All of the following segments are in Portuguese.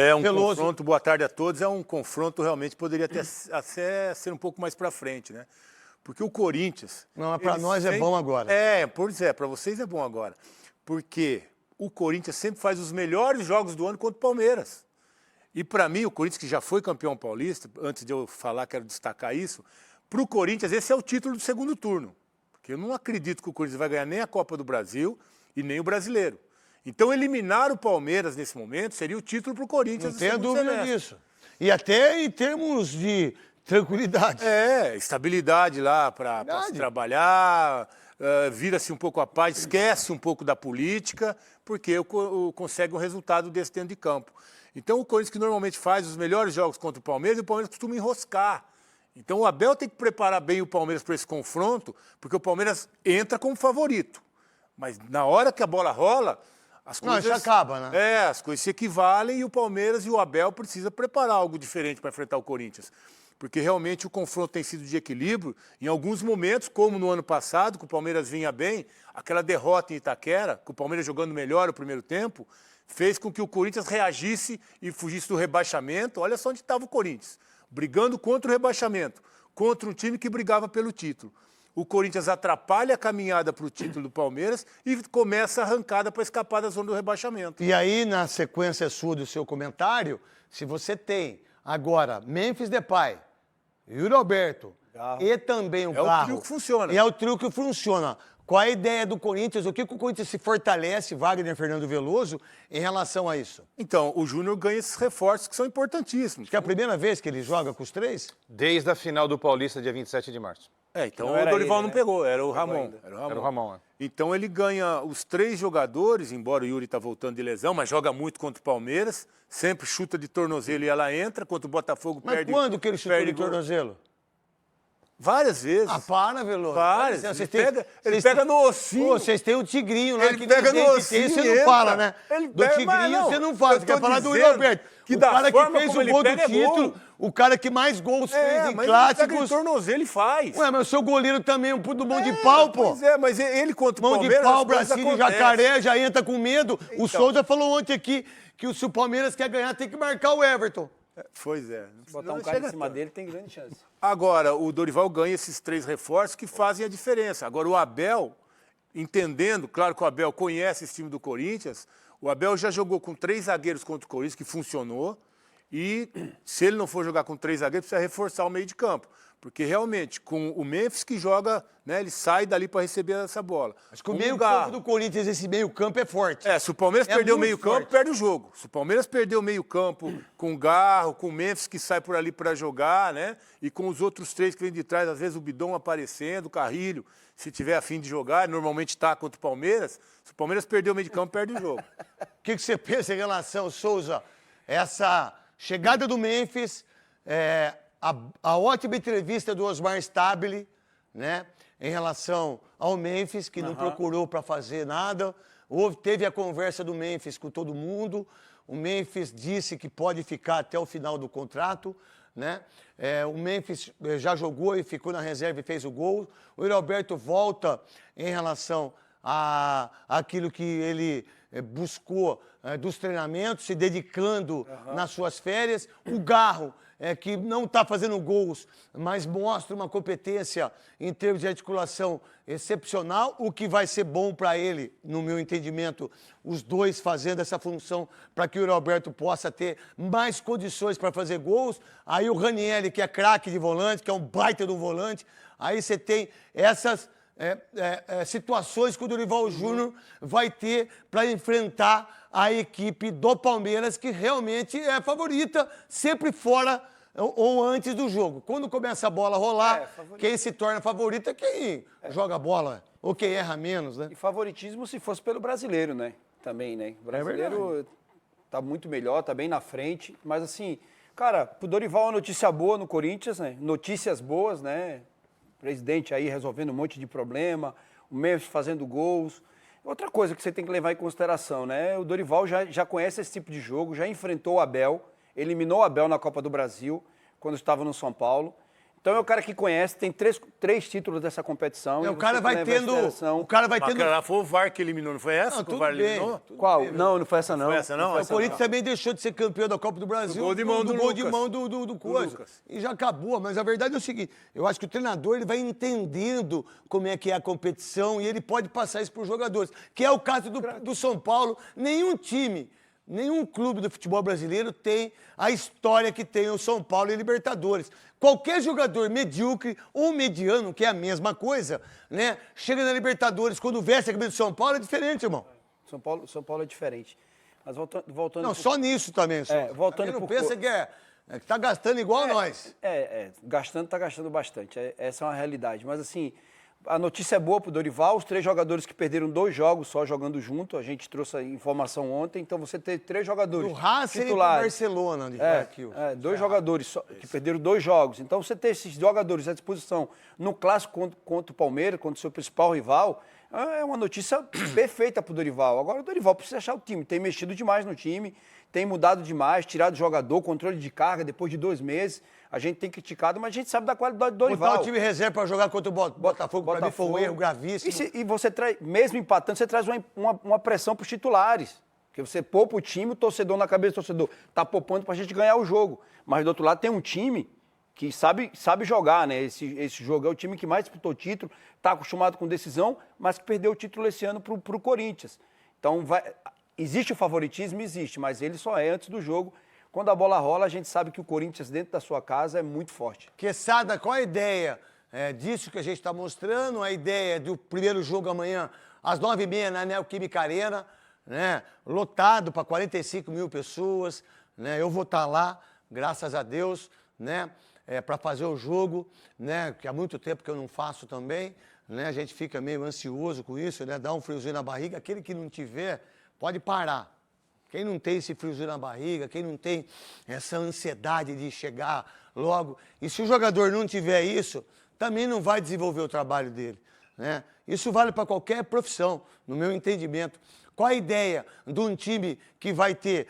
É um Veloso. confronto, boa tarde a todos, é um confronto realmente poderia até ser um pouco mais para frente, né? Porque o Corinthians... Não, mas para nós é bom agora. Pois é, para vocês é bom agora. Porque o Corinthians sempre faz os melhores jogos do ano contra o Palmeiras. E para mim, o Corinthians, que já foi campeão paulista, antes de eu falar, quero destacar isso, para o Corinthians esse é o título do segundo turno. Porque eu não acredito que o Corinthians vai ganhar nem a Copa do Brasil e nem o Brasileiro. Então, eliminar o Palmeiras nesse momento seria o título para o Corinthians. Não tenha dúvida disso. E até em termos de tranquilidade. Estabilidade lá para se trabalhar, vira-se um pouco a paz, esquece um pouco da política, porque consegue um resultado desse dentro de campo. Então, o Corinthians que normalmente faz os melhores jogos contra o Palmeiras, e o Palmeiras costuma enroscar. Então, o Abel tem que preparar bem o Palmeiras para esse confronto, porque o Palmeiras entra como favorito. Mas na hora que a bola rola... As coisas, isso acaba, né? As coisas se equivalem e o Palmeiras e o Abel precisam preparar algo diferente para enfrentar o Corinthians. Porque realmente o confronto tem sido de equilíbrio. Em alguns momentos, como no ano passado, que o Palmeiras vinha bem, aquela derrota em Itaquera, com o Palmeiras jogando melhor o primeiro tempo, fez com que o Corinthians reagisse e fugisse do rebaixamento. Olha só onde estava o Corinthians, brigando contra o rebaixamento, contra um time que brigava pelo título. O Corinthians atrapalha a caminhada para o título do Palmeiras e começa a arrancada para escapar da zona do rebaixamento. E aí, na sequência sua do seu comentário, se você tem agora Memphis Depay, Yuri Alberto e também o Garro... É o trio que funciona. E é o trio que funciona. Qual é a ideia do Corinthians? O que o Corinthians se fortalece, Wagner, Fernando Veloso, em relação a isso? Então, o Júnior ganha esses reforços que são importantíssimos. Que é a primeira vez que ele joga com os três? Desde a final do Paulista, dia 27 de março. Então o Dorival não pegou, era o Ramon. Era o Ramon, né? Então ele ganha os três jogadores, embora o Yuri está voltando de lesão, mas joga muito contra o Palmeiras, sempre chuta de tornozelo e ela entra, contra o Botafogo mas perde. Mas quando que ele chutou de tornozelo? Várias vezes. Ah, para, Veloso. Várias. Ele pega no ossinho. Pô, vocês têm o tigrinho lá ele que pega no ossinho. Você não fala, né? Do tigrinho você não fala. Você quer falar do Yuri Alberto. Que o cara que fez o gol do título. O cara que mais gols fez em clássicos. Ele pega de tornozelo e faz. Ué, mas o seu goleiro também é um puto mão de pau, pô. Pois é, mas ele contra o Palmeiras... Mão de pau, bracinho de jacaré, já entra com medo. Então. O Souza falou ontem aqui que se o Palmeiras quer ganhar, tem que marcar o Everton. Pois é. Se botar um cara em cima dele, tem grande chance. Agora, o Dorival ganha esses três reforços que fazem a diferença. Agora, o Abel, entendendo, claro que o Abel conhece esse time do Corinthians, o Abel já jogou com 3 zagueiros contra o Corinthians, que funcionou, e se ele não for jogar com 3 zagueiros, precisa reforçar o meio de campo. Porque realmente, com o Memphis que joga, né, ele sai dali para receber essa bola. Mas com o meio-campo do Corinthians, esse meio-campo é forte. Se o Palmeiras perder o meio-campo, perde o jogo. Se o Palmeiras perder o meio-campo com o Garro, com o Memphis que sai por ali para jogar, né, e com os outros 3 que vêm de trás, às vezes o Bidon aparecendo, o Carrilho, se tiver a fim de jogar, normalmente está contra o Palmeiras. Se o Palmeiras perder o meio-campo, perde o jogo. O que você pensa em relação, Souza, essa chegada do Memphis, a ótima entrevista do Osmar Stabile, né, em relação ao Memphis, que não procurou para fazer nada. Teve a conversa do Memphis com todo mundo. O Memphis disse que pode ficar até o final do contrato, né? O Memphis já jogou e ficou na reserva e fez o gol. O Yuri Alberto volta em relação àquilo que ele buscou dos treinamentos, se dedicando nas suas férias. O Garro, que não está fazendo gols, mas mostra uma competência em termos de articulação excepcional, o que vai ser bom para ele, no meu entendimento, os dois fazendo essa função para que o Yuri Alberto possa ter mais condições para fazer gols. Aí o Ranieri, que é craque de volante, que é um baita do volante, aí você tem essas situações que o Dorival Júnior vai ter para enfrentar a equipe do Palmeiras, que realmente é favorita, sempre fora ou antes do jogo. Quando começa a bola a rolar, quem se torna favorito é quem joga a bola, ou quem erra menos, né? E favoritismo se fosse pelo brasileiro, né? Também, né? O brasileiro tá muito melhor, tá bem na frente, mas assim, cara, pro Dorival é uma notícia boa no Corinthians, né? Notícias boas, né? O presidente aí resolvendo um monte de problema, o Memphis fazendo gols. Outra coisa que você tem que levar em consideração, né? O Dorival já conhece esse tipo de jogo, já enfrentou o Abel, eliminou o Abel na Copa do Brasil, quando estava no São Paulo. Então é o cara que conhece, tem três títulos dessa competição. O cara vai tendo. O cara vai Mas tendo. lá foi o VAR que eliminou, não foi essa Não, que o tudo VAR bem, eliminou? tudo Qual? bem, Não foi essa não. Foi essa não? O Corinthians também deixou de ser campeão da Copa do Brasil. gol de mão do gol de Lucas. mão do coisa. Lucas. E já acabou. Mas a verdade é o seguinte: eu acho que o treinador ele vai entendendo como é que é a competição e ele pode passar isso para os jogadores. Que é o caso do São Paulo. Nenhum clube do futebol brasileiro tem a história que tem o São Paulo e Libertadores. Qualquer jogador medíocre ou mediano, que é a mesma coisa, né? Chega na Libertadores, quando veste a camisa do São Paulo, é diferente, irmão. São Paulo é diferente. Mas voltando Não, só nisso também. voltando Também não pro pensa que que tá gastando igual nós. tá gastando bastante. Essa é uma realidade. Mas assim, a notícia é boa pro Dorival, os 3 jogadores que perderam 2 jogos só jogando junto, a gente trouxe a informação ontem, então você tem 3 jogadores Do Racing e do titulares. Barcelona, de Guayaquil. 2 jogadores só, que perderam 2 jogos. Então você ter esses jogadores à disposição no clássico contra o Palmeiras, contra o seu principal rival, é uma notícia perfeita pro Dorival. Agora o Dorival precisa achar o time, tem mexido demais no time, tem mudado demais, tirado o jogador, controle de carga depois de 2 meses. A gente tem criticado, mas a gente sabe da qualidade do Dorival. Botar o time reserva para jogar contra o Botafogo, pra mim foi um erro gravíssimo. E você traz, mesmo empatando, você traz uma pressão para os titulares. Porque você poupa o time, o torcedor na cabeça do torcedor tá poupando para a gente ganhar o jogo. Mas do outro lado tem um time que sabe jogar, né? Esse jogo é o time que mais disputou título, está acostumado com decisão, mas que perdeu o título esse ano para o Corinthians. Então, existe o favoritismo? Existe, mas ele só é antes do jogo. Quando a bola rola, a gente sabe que o Corinthians, dentro da sua casa, é muito forte. Quesada, qual a ideia disso que a gente está mostrando? A ideia do primeiro jogo amanhã, às 9h30, na Neoquímica Arena, né? Lotado para 45 mil pessoas. Né? Eu vou estar lá, graças a Deus, né? Para fazer o jogo, né? Que há muito tempo que eu não faço também. Né? A gente fica meio ansioso com isso, né? Dá um friozinho na barriga. Aquele que não tiver, pode parar. Quem não tem esse friozinho na barriga, quem não tem essa ansiedade de chegar logo. E se o jogador não tiver isso, também não vai desenvolver o trabalho dele. Né? Isso vale para qualquer profissão, no meu entendimento. Qual a ideia de um time que vai ter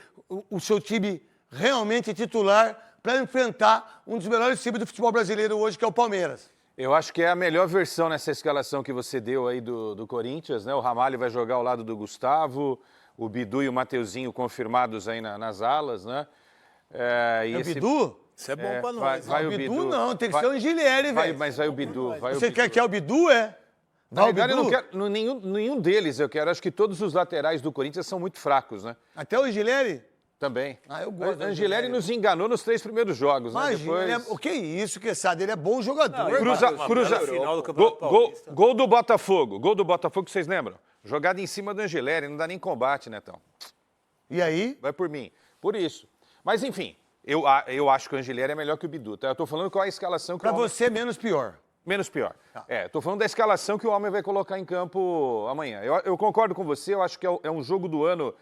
o seu time realmente titular para enfrentar um dos melhores times do futebol brasileiro hoje, que é o Palmeiras? Eu acho que é a melhor versão nessa escalação que você deu aí do Corinthians, né? O Ramalho vai jogar ao lado do Gustavo, o Bidu e o Mateuzinho confirmados aí nas alas, né? O Bidu? Isso é bom pra nós. Vai o o Bidu Bidu. não, tem que ser o Angilieri, velho. Mas vai o Bidu. Você quer que é o Bidu, é? Na Vai o verdade, eu Bidu? não quero nenhum deles eu quero. Acho que todos os laterais do Corinthians são muito fracos, né? Até o Angilieri? Também. Eu gosto do Angileri nos enganou nos 3 primeiros jogos, né? Imagina, o que é isso, Quesada? Ele é bom jogador. Cruza. Final do Campeonato Paulista. Gol do Botafogo. Gol do Botafogo, vocês lembram? Jogada em cima do Angileri, não dá nem combate, Netão. E aí? Vai por mim. Por isso. Mas, enfim, eu acho que o Angileri é melhor que o Bidu, tá? Eu tô falando qual é a escalação que Pra o homem... você, menos pior. Menos pior. Tô falando da escalação que o homem vai colocar em campo amanhã. Eu concordo com você, eu acho que é um jogo do ano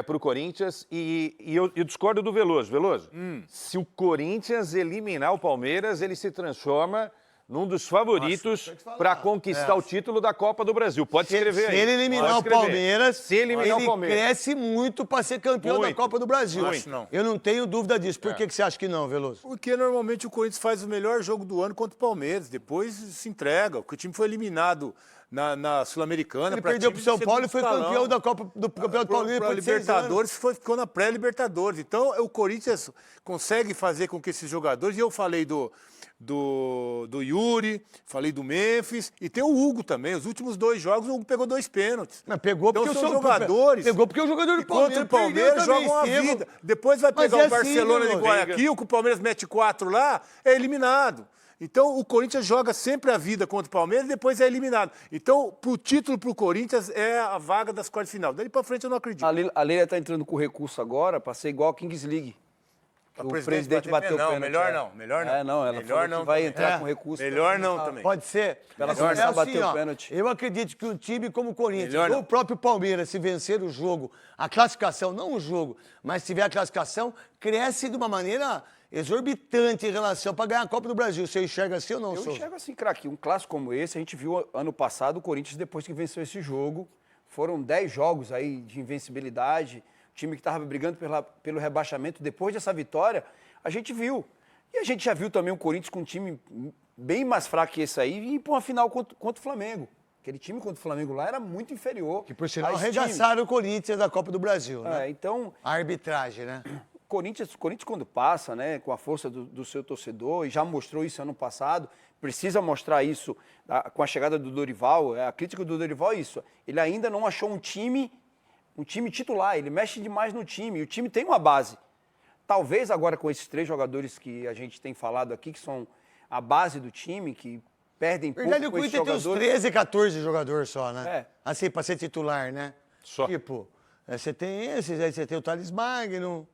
para o Corinthians e eu discordo do Veloso. Veloso, se o Corinthians eliminar o Palmeiras, ele se transforma num dos favoritos para conquistar o título da Copa do Brasil. Pode escrever aí. Se ele eliminar Pode o escrever. Palmeiras, Se eliminar ele o Palmeiras. cresce muito para ser campeão da Muito. Copa do Brasil. Acho não. Eu não tenho dúvida disso. Por que você acha que não, Veloso? Porque normalmente o Corinthians faz o melhor jogo do ano contra o Palmeiras, depois se entrega, porque o time foi eliminado na Sul-Americana. Ele perdeu pro São Paulo e foi campeão da Copa do Campeonato Paulista Para depois de 6 anos. Libertadores, ficou na pré-Libertadores. Então, o Corinthians consegue fazer com que esses jogadores, e eu falei do Yuri, falei do Memphis, e tem o Hugo também. Os últimos 2 jogos, o Hugo pegou 2 pênaltis. Mas pegou Então, porque são o jogadores. Pegou porque o jogador do E contra o Palmeiras jogam a vida. Depois vai Mas pegar é o Barcelona assim, de Guayaquil, que o Palmeiras mete 4 lá, é eliminado. Então, o Corinthians joga sempre a vida contra o Palmeiras e depois é eliminado. Então, pro título pro Corinthians é a vaga das quartas de final. Daí pra frente eu não acredito. A Leila está entrando com recurso agora para ser igual a Kings League. O presidente bateu o pênalti. Melhor não. Ela melhor falou não que vai também. entrar com recurso. Melhor não também. Pode ser. Ela Mas começar a bater o pênalti. Eu acredito que um time como o Corinthians, Melhor ou não. o próprio Palmeiras, se vencer o jogo, a classificação, não o jogo, mas se tiver a classificação, cresce de uma maneira exorbitante em relação para ganhar a Copa do Brasil. Você enxerga assim ou não, Eu Souza? enxergo assim, craque, um clássico como esse, a gente viu ano passado o Corinthians, depois que venceu esse jogo, foram 10 jogos aí de invencibilidade, o time que estava brigando pelo rebaixamento, depois dessa vitória, a gente viu. E a gente já viu também o Corinthians com um time bem mais fraco que esse aí e ir para uma final contra o Flamengo. Aquele time contra o Flamengo lá era muito inferior. Que por sinal a esse time. arregaçaram o Corinthians da Copa do Brasil, né? Então, A arbitragem, né? o Corinthians quando passa, né, com a força do seu torcedor, e já mostrou isso ano passado, precisa mostrar isso com a chegada do Dorival. A crítica do Dorival é isso. Ele ainda não achou um time titular, ele mexe demais no time, e o time tem uma base. Talvez agora com esses 3 jogadores que a gente tem falado aqui, que são a base do time, que perdem pouco Verdade, o com esses Corinthians tem uns jogadores. 13, 14 jogadores só, né? É. Assim, pra ser titular, né? Só. Tipo, você tem esses, aí você tem o Thales Magno,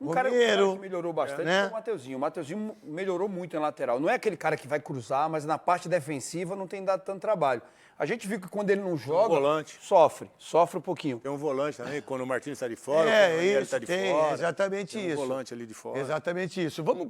Um cara Romero, que melhorou bastante né? foi o Mateuzinho. O Mateuzinho melhorou muito em lateral. Não é aquele cara que vai cruzar, mas na parte defensiva não tem dado tanto trabalho. A gente viu que quando ele não joga, volante. sofre um pouquinho. Tem um volante também, quando o Martins está de fora, quando o É, Ranieri isso, está de tem, fora. exatamente Tem um isso. volante ali de fora. Exatamente isso. Vamos...